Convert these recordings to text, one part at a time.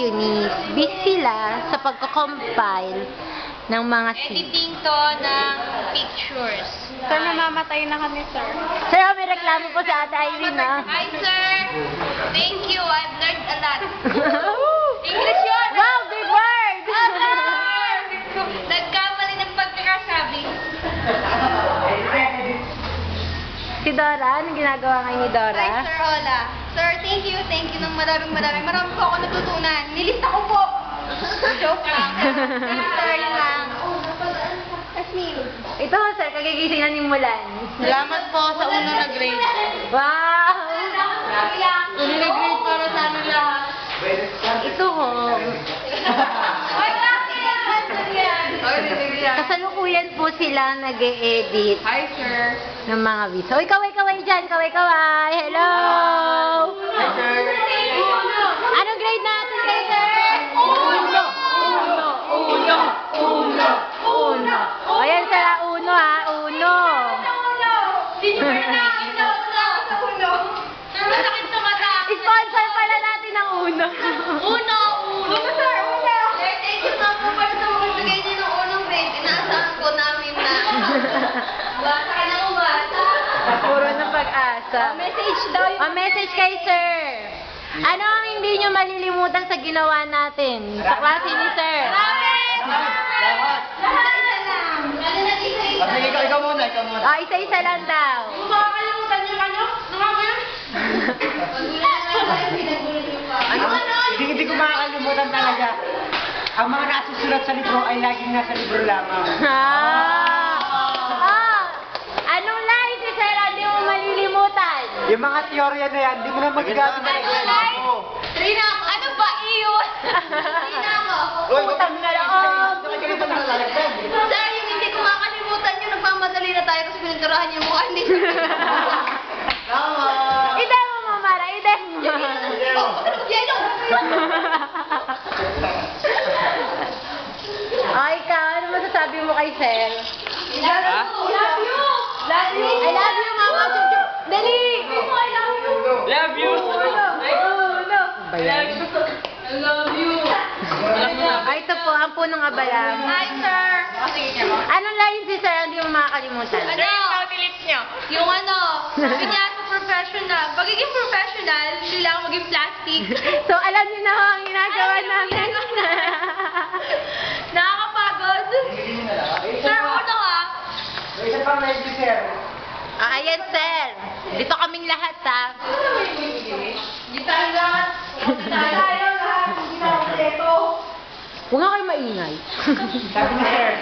Eunice. Busy sila sa pagko-compile ng mga scenes. Editing to ng pictures. Sir, namamatay na kami, sir. Sir, may reklamo po sa Ate Irene, ha? Hi, sir! Thank you. I've learned a lot. English yun! Wow, big word! Nagkamali ng pagkakasabi. Si Dora, anong ginagawa ngayon ni Dora? Hi, Sir Ola. Sir, thank you ng maraming. Marami po ako natutunan. Nilista ko po. Joke lang. Sir, yun lang. Ito, sir, kagigising na ni Mulan. Salamat po sa una na grade. Wow! Una na grade para sa amin lahat. Ito, ho. Kasalukuyan po sila nag-e-edit Hi, sir. ng mga videos. Hoy, kaway-kaway dyan! Kaway-kaway! Hello! Hi, sir. Anong grade natin kayo, sir? Uno. Ayan, sir, uno, ha? Uno. Sponsor pala natin ang uno. Uno. Sir, thank you na po para sa mga bigay niyo ng unang grade. Inaasahan po namin na bata ka na umata. Puro ng pag-asa. Message daw yung... Message kay sir. Ano ang hindi nyo malilimutan sa ginawa natin sa klase ni sir? Ikaw muna. Isa-isa lang daw. Makakalimutan yung ano? Hindi ko makakalimutan talaga. Ang mga nasusulat sa libro ay laging nasa libro lamang. Anong line si sir ang hindi mo malilimutan? Yung mga teorya na yan, hindi mo na magagamit na line? Rina, ano ba iyon? Rina ako. Utang na loob. Sir, yung hindi ko makakalimutan yung nagmamadali na tayo kasi pinagkarahan yung mukha. Hindi ko. Ide mo, Mamara. Ide mo. Yelo! Ikaw, ano masasabi mo kay sir? Love you! I love you, Mama Chuchu. Dali! Love you. Uno. I love you! Ito po, ang punong abalang. Hi, sir! Anong line si sir ang hindi mo makakalimutan? Ano? Yung ano, sabi niya sa professional. Pagiging professional, hindi lang maging plastic. So, alam niyo na ho ang ginagawa namin. Nakakapagod. Sir, uno ha. Isa pang medyo, sir. Ayan, sir. Dito kaming lahat, ha. Hindi tayo lahat. Hindi tayo lahat. Hindi tayo kompleto. Huwag nga kayo maingay. Sabi ni sir,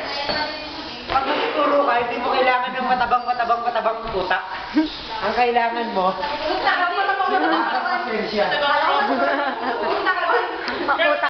pag magtuturo ka, hindi mo kailangan ng matabang utak. Ang kailangan mo, Utak, pasensya. Pakuta